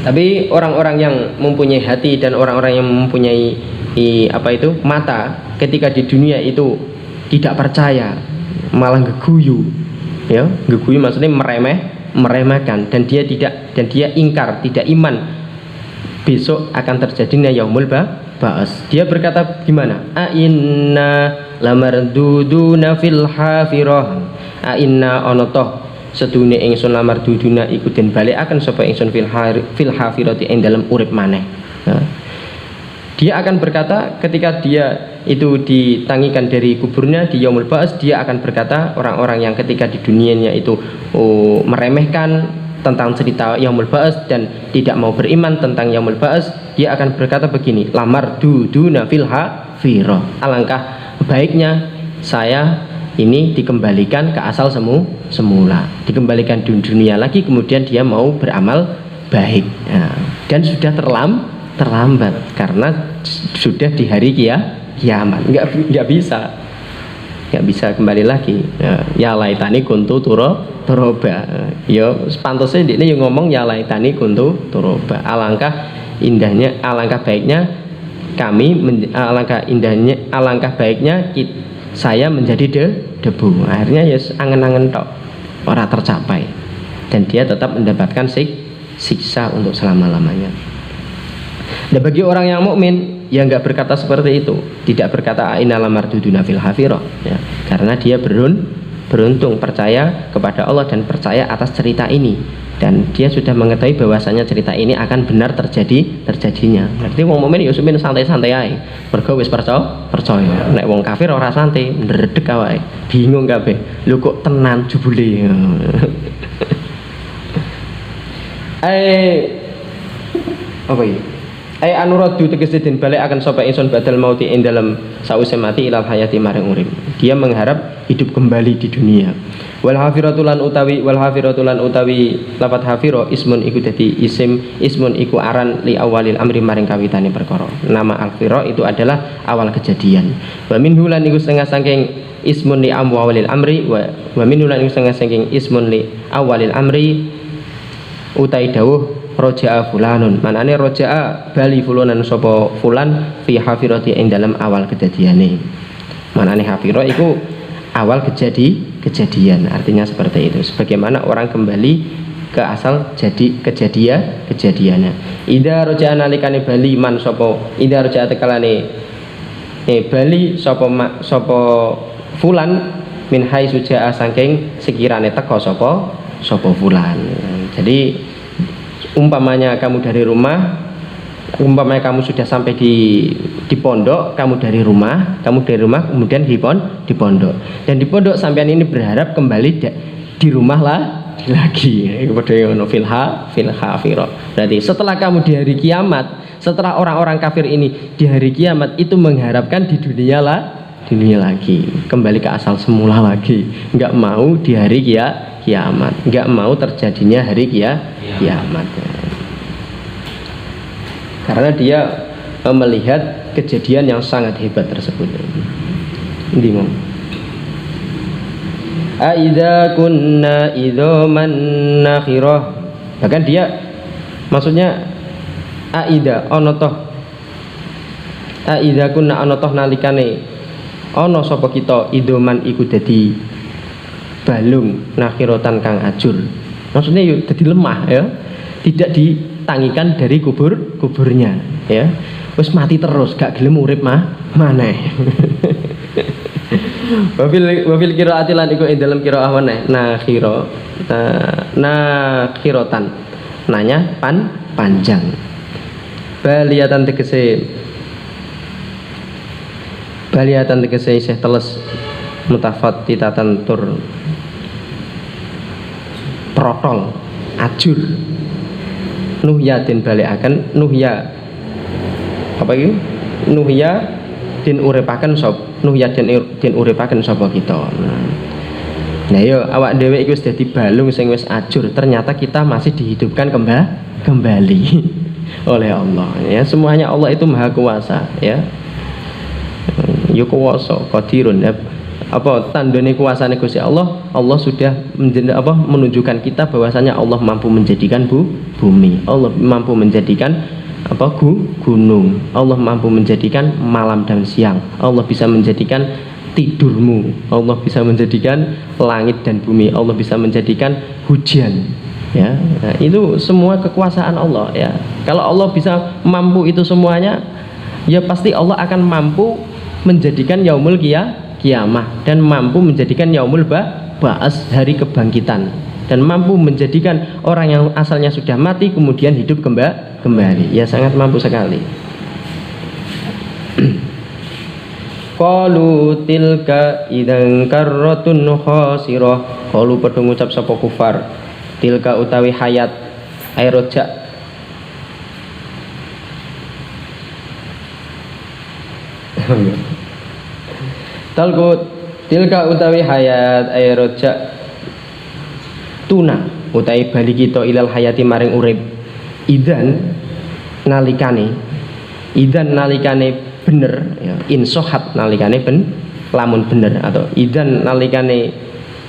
Tapi orang-orang yang mempunyai hati dan orang-orang yang mempunyai mata, ketika di dunia itu tidak percaya, malah geguyu, ya, geguyu maksudnya meremehkan, dan dia ingkar, tidak iman besok akan terjadinya yaumul ba'as. Dia berkata gimana? A inna lamarduduna fil hafirah, a inna onotoh sedune ingsun lamar duduna iku den balekaken sapa ingsun fil hafirati ing dalam urip maneh. Dia akan berkata ketika dia itu ditangikan dari kuburnya di yaumul ba'ats, dia akan berkata, orang-orang yang ketika di dunianya itu meremehkan tentang cerita yaumul ba'ats dan tidak mau beriman tentang yaumul ba'ats, dia akan berkata begini, lamar duduna fil hafira, alangkah baiknya saya ini dikembalikan ke asal semula, dikembalikan di dunia lagi, kemudian dia mau beramal baik. Dan sudah terlambat karena sudah di hari kiamat, nggak bisa kembali lagi. Ya laitani kuntu turoba, ya pantasnya dia yang ngomong ya laitani kuntu turoba, alangkah indahnya, alangkah baiknya kami, alangkah baiknya saya menjadi debu. Akhirnya ya angen-angen tok, ora tercapai, dan dia tetap mendapatkan siksa untuk selama-lamanya. Dan bagi orang yang mukmin yang nggak berkata seperti itu, tidak berkata aina lamarduduna fil hafirah, ya, karena dia beruntung percaya kepada Allah dan percaya atas cerita ini, dan dia sudah mengetahui bahwasanya cerita ini akan benar terjadinya. Berarti wong mukmin ya sumin santai-santai ae, mergo wis percaya. Nek wong kafir ora santai, ndredeg awake, bingung kabeh. Lho kok tenan jebule. Apa iki? Anuradu tegese den balik akan sapa ingsun badal mauti ing dalam sause mati ilal hayati maring urip. Dia mengharap hidup kembali di dunia. Wal hafiratulan utawi lafat hafiro ismun iku dadi ismun iku aran li awalil amri maring kawitane perkara. Nama al-firo itu adalah awal kejadian. Wa minhu lan iku setengah saking ismun li awalil amri wa minhu lan iku setengah saking ismun li awalil amri utai dawuh roja'a fulanun, manane roja'a bali fulanan sapa fulan fi hafirati ing dalam awal kejadiane. Manane hafira iku awal kejadian, artinya seperti itu. Sebagaimana orang kembali ke asal kejadiannya. Ida roja'a nalikane bali man sapa, ida roja'a tekalane bali sapa fulan min haitsu ja'a saking sekirane teko sapa fulan. Jadi umpamanya kamu dari rumah, umpamanya kamu sudah sampai di pondok, kamu dari rumah kemudian di pondok, dan di pondok sampean ini berharap kembali di rumah lagi. Fil hafirah. Berarti setelah kamu di hari kiamat, setelah orang-orang kafir ini di hari kiamat itu mengharapkan di dunia lagi, kembali ke asal semula lagi, nggak mau di hari kiamat, nggak mau terjadinya hari kiamat, karena dia melihat kejadian yang sangat hebat tersebut. Bingung. Aida kunna idzaman nakhirah, bahkan dia maksudnya aida onotoh, aida kunna onotoh nalikane ono sapa kita idoman iku dadi balung nakhirotan kang ajur, maksudnya yuk dadi lemah, ya, tidak ditangikan dari kuburnya, ya, wis mati terus gak gelem urip maneh. Wafil qiraati lan iku ing dalam qiraah maneh nakhirotan, nanya panjang, baliyatan tegese isih teles mutafattitatan tur protol ajur. Nuhya den balekaken, nuhya apa iki? Nuhya den uripaken sapa, nuhya den uripaken sapa kita. Nah yo awak dhewe iku wis dadi balung sing wis ajur, ternyata kita masih dihidupkan kembali oleh Allah, ya. Semuanya Allah itu maha kuasa, ya. Yo kuwasa qadirun, ya. Apa tandane kuasane Gusti Allah, Allah sudah menunjukkan kita bahwasanya Allah mampu menjadikan bumi, Allah mampu menjadikan gunung, Allah mampu menjadikan malam dan siang, Allah bisa menjadikan tidurmu, Allah bisa menjadikan langit dan bumi, Allah bisa menjadikan hujan, ya. Nah, itu semua kekuasaan Allah, ya. Kalau Allah bisa mampu itu semuanya, ya pasti Allah akan mampu menjadikan yaumul kiamah dan mampu menjadikan yaumul ba'ats, hari kebangkitan, dan mampu menjadikan orang yang asalnya sudah mati kemudian hidup kembali. Ya sangat mampu sekali. Qalu tilka idzan karratun khasirah. Qalu padha ngucap sapa kufar, tilka utawi hayat roja. Talku tilka utawi hayat roja tuna utawi bali kita ilal hayati maring urip. Idzan nalikane bener ya, insohat nalikane lamun bener, atau idzan nalikane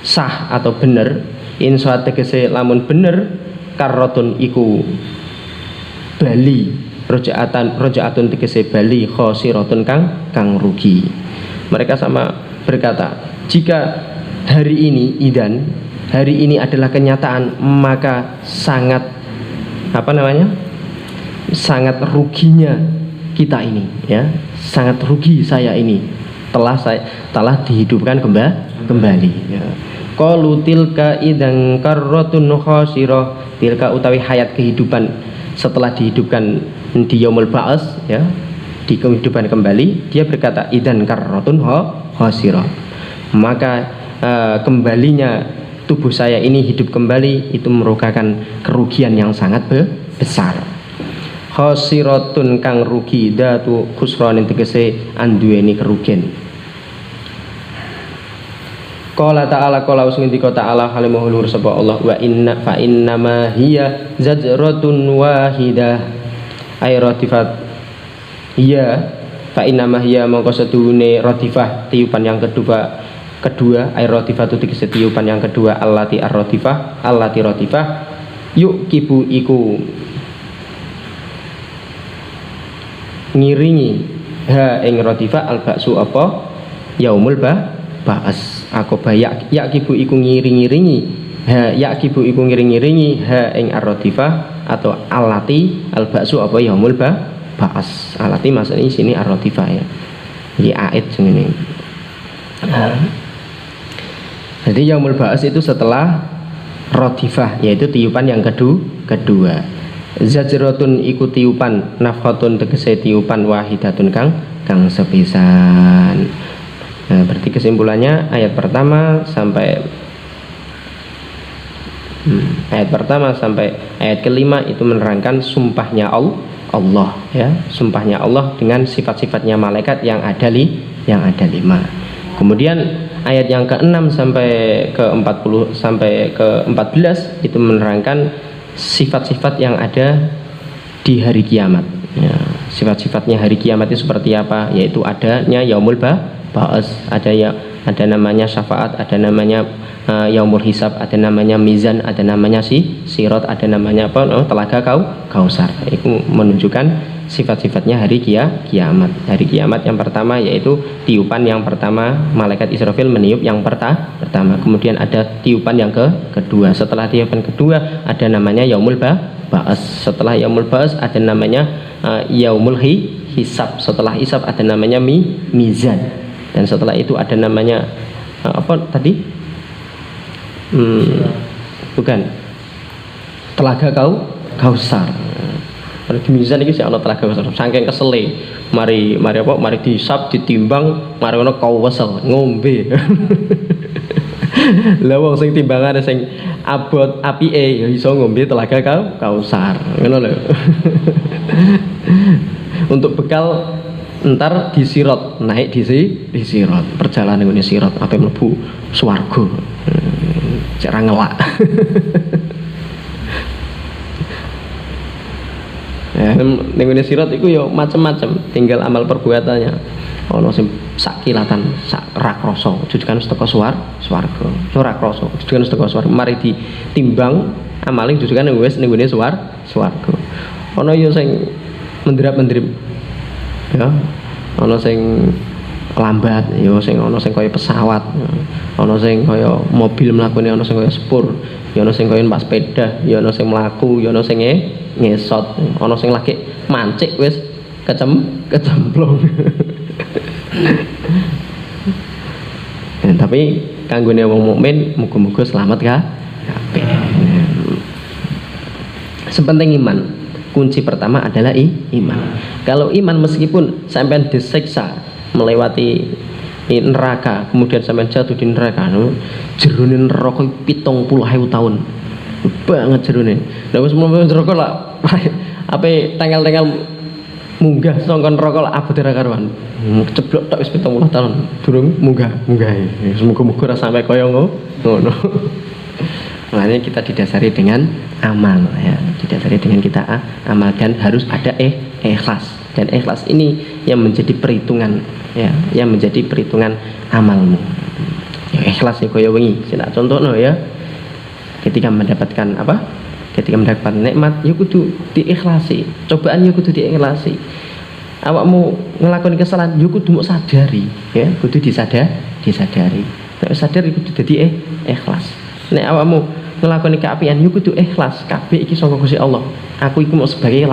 sah atau bener, insohat tegese lamun bener, karrotun iku bali, rojaatun tegese bali, khosiratun kang rugi. Mereka sama berkata, jika hari ini adalah kenyataan, maka sangat sangat ruginya kita ini, ya, sangat rugi saya ini telah dihidupkan kembali. Ya. Qalu tilka idzan karratun khasirah, tilka utawi hayat kehidupan setelah dihidupkan di yaumul ba'ats, ya, di kehidupan kembali. Dia berkata idzan karratun khasirah, maka kembalinya tubuh saya ini hidup kembali itu merupakan kerugian yang sangat besar. Khasiratun kang rugi, datu khusranin tegese anduweni kerugian. Qala ta'ala, qala usngendika ta'ala halimah luhur sapa Allah, wa inna fa inna ma hiya zajratun wahidah ay ratifat hiya fa inna ma hiya mongko sedune ratifah tiupan yang kedua ay ratifatu tegese tiupan yang kedua allati ar-ratifah allati ratifah yuk kibu iku ngiringi ha ing ratifah al-ba'su apa yaumul ba'as akoba yakibu iku ngiringi ha yakibu iku ngiringi ha ing ar-ratifah atau allati al-ba'su apa yaumul ba'as. Allati maksudnya sini ar-ratifah, ya, ini ait ini. Jadi yaumul ba'as itu setelah ratifah, yaitu tiupan yang kedua. Zajratun iku tiupan, nafhatun tegese tiupan, wahidatun kang sepisan. Nah, berarti kesimpulannya ayat pertama sampai ayat kelima itu menerangkan sumpahnya Allah, ya, sumpahnya Allah dengan sifat-sifatnya malaikat yang ada 5. Kemudian ayat yang ke-6 sampai ke-40 sampai ke-14 itu menerangkan sifat-sifat yang ada di hari kiamat, ya. Sifat-sifatnya hari kiamat itu seperti apa? Yaitu adanya yaumul ba'ats, ada namanya syafaat, ada namanya yaumul hisab, ada namanya mizan, ada namanya sirat, ada namanya telaga kausar. Itu menunjukkan sifat-sifatnya hari kiamat. Hari kiamat yang pertama yaitu tiupan yang pertama, malaikat Israfil meniup yang pertama. Kemudian ada tiupan yang kedua. Setelah tiupan kedua ada namanya yaumul ba'ats. Setelah yaumul ba'ats ada namanya yaumul hisab. Setelah hisab ada namanya mizan. Dan setelah itu ada namanya apa tadi? Bukan. Telaga kausar. Pada di mizan iki sik ana telaga kausar. Saking kesele, mari disab, ditimbang, mari ono kausar ngombe. Lah wong sing timbangane sing abot apike ya iso ngombe telaga kausar. Ngono lho. Untuk bekal entar di sirat, naik di sirat, perjalanan ini sirat apa mlebu swarga. Cara ngelak. Ya, ning sirat iku ya macam-macam, tinggal amal perbuatannya. Ono sing sak kilatan, sak rakrasa, jujukan teko swarga. Ora krasa, jujukan teko swarga. Mari ditimbang amaling jujukan wis ning gone swarga. Ono ya sing menderap-menderip. Ya, ono sing lambat, ya sing ono sing kaya pesawat, ono sing kaya mobil mlakune, ono sing kaya sepur, ya ono sing kaya numpak sepeda, ya ono sing mlaku, ya ono sing ngesot, ono sing lagi mancik wis kecemplung. Tapi kanggone wong mukmin muga-muga selamat kabeh. Sepenting iman, kunci pertama adalah iman. Kalau iman meskipun sampean disiksa melewati neraka, kemudian sampean jatuh di neraka, jerone neraka 70.000 tahun. Banget jerone. Lah wis mlebu neraka lah ape tanggal-tanggal munggah saka neraka lah abot ora karuan. Ceblok tok wis 70 tahun durung munggah. Semoga-moga ora sampai kaya ngono. Makanya kita didasari dengan amal ya, didasari dengan kita amal dan harus ada ikhlas, dan ikhlas ini yang menjadi perhitungan ya, yang menjadi perhitungan amalmu. Ya ikhlas ya kaya wingi, sing contohno ya. Ketika mendapatkan apa? Ketika mendapatkan nikmat ya kudu diikhlasi. Cobaan ya kudu diikhlasi. Awakmu ngelakoni kesalahan ya kudu mbok sadari ya, kudu disadari. Nek sadar kudu dadi ikhlas. Nek awakmu ngelakoni keapian yo kudu ikhlas, kabeh iki saka Gusti Allah. Aku iku mau sebagai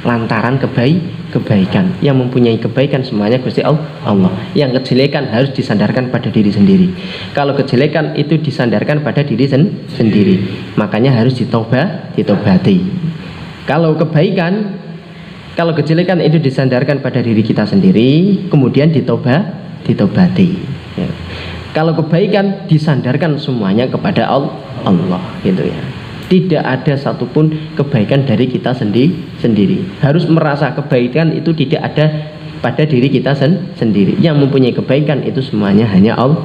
lantaran kebaikan. Yang mempunyai kebaikan semuanya Gusti Allah. Yang kejelekan harus disandarkan pada diri sendiri. Kalau kejelekan itu disandarkan pada diri sendiri, makanya harus ditobati. Kalau kebaikan, kalau kejelekan itu disandarkan pada diri kita sendiri, kemudian ditobati ya. Kalau kebaikan disandarkan semuanya kepada Allah gitu ya. Tidak ada satupun kebaikan dari kita sendiri. Harus merasa kebaikan itu tidak ada pada diri kita sendiri. Yang mempunyai kebaikan itu semuanya hanya Allah.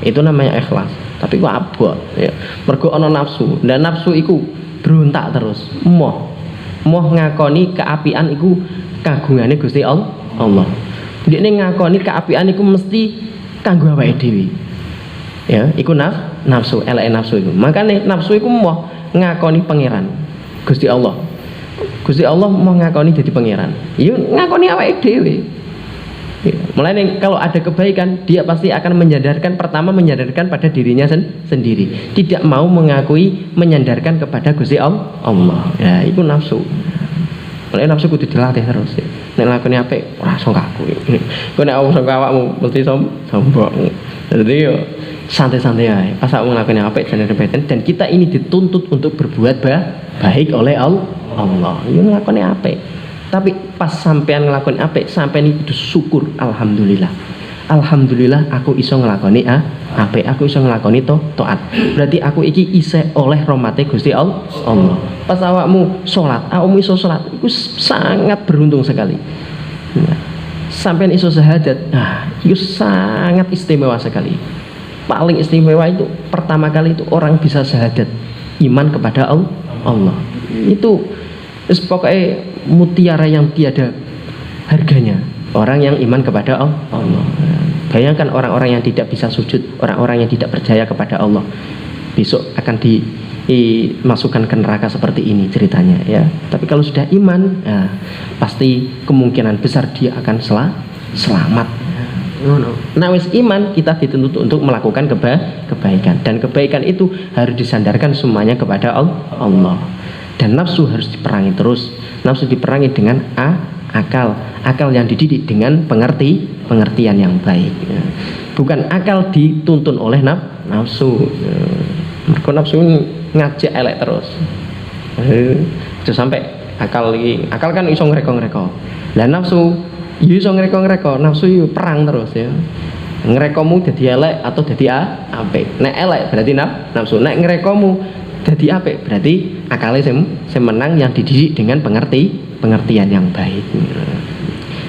Itu namanya ikhlas. Tapi kok abot ya. Mergo ana nafsu. Dan nafsu iku berontak terus. Moh ngakoni keapian iku kagungane Gusti Allah. Dekne ngakoni keapian iku mesti kanggo awake dhewe. Ya, iku nafsu, eleke nafsu iku. Makane nafsu iku mau ngakoni pangeran Gusti Allah. Gusti Allah mau ngakoni jadi pangeran. Ya ngakoni awake dhewe. Ya, mulane kalau ada kebaikan dia pasti akan pertama menyadarkan pada dirinya sendiri. Tidak mau mengakui menyandarkan kepada Gusti Allah. Ya, iku nafsu. Mulane nafsu kudu dilatih terus. Ya. Nek lakoni apik ora iso ngaku. Kok nek sangka awakmu mesti sombong. Jadi yo santai-santai aja. Pas aku ngelakuin apik dan kita ini dituntut untuk berbuat baik oleh Allah. Yo ngelakuin apik. Tapi pas sampean ngelakuin apik, sampean itu syukur, alhamdulillah. Alhamdulillah aku iso nglakoni apik, aku iso nglakoni taat. Berarti aku iki isih oleh rahmate Gusti Allah. Pas awakmu salat, awakmu iso salat, iku sangat beruntung sekali. Sampean iso syahadat, itu sangat istimewa sekali. Paling istimewa itu pertama kali itu orang bisa syahadat, iman kepada Allah. Itu pokoknya mutiara yang tiada harganya. Orang yang iman kepada Allah. Bayangkan orang-orang yang tidak bisa sujud, orang-orang yang tidak percaya kepada Allah, besok akan dimasukkan ke neraka seperti ini ceritanya ya. Tapi kalau sudah iman, pasti kemungkinan besar dia akan selamat. Nah wis iman, kita dituntut untuk melakukan kebaikan, dan kebaikan itu harus disandarkan semuanya kepada Allah. Dan nafsu harus diperangi terus. Nafsu diperangi dengan akal yang dididik dengan pengertian yang baik ya. Bukan akal dituntun oleh nafsu ya. Mergo nafsu ngajak elek terus. Itu sampai akal kan iso ngreko-ngreko. Lah nafsu ya iso ngreko-ngreko, nafsu yo perang terus ya. Ngrekomu dadi elek atau dadi apik. Nek elek berarti nafsu, nek ngrekomu dadi apik berarti akale sing menang yang dididik dengan pengertian yang baik.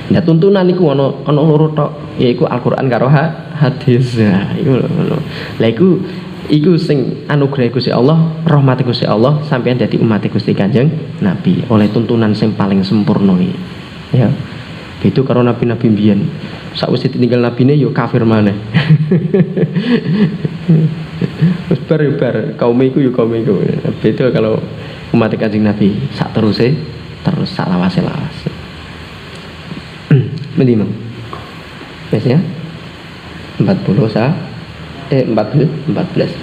Nah tuntunan iku ana loro tok, yaiku Al-Qur'an karo hadis. Nah, iku ngono. Lah iku sing anugerah Gusti Allah, rahmat Gusti Allah sampeyan dadi umat Gusti Kanjeng Nabi oleh tuntunan sing paling sempurna iki. Ya. Beda karo nabi-nabi mbiyen. Sakwise ditinggal nabine yo kafir maneh. Wis bar kaum iku yo kaum iku. Beda kalau umat Kanjeng Nabi sak terus sak lawas. Mending wis ya 14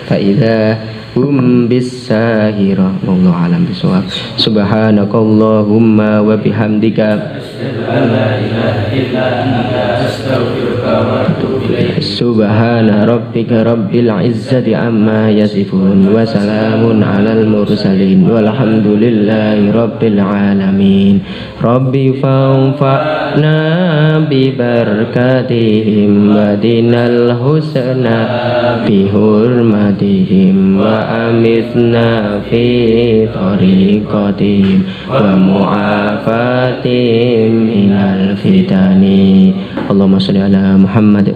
Fa'idha hum bisahira. Wallahu alam bisawab. Subhanakallahumma wa bihamdika subhana rabbika rabbil izzati amma yasifun wa salamun alal mursalin walhamdulillahi rabbil alamin. Rabbi fa'na bi barakatihim wa dinal husna bi hurmatihim wa amitna fi tariqatihim wa mu'afatihim minal fitani. Allahumma sholli ala Muhammad.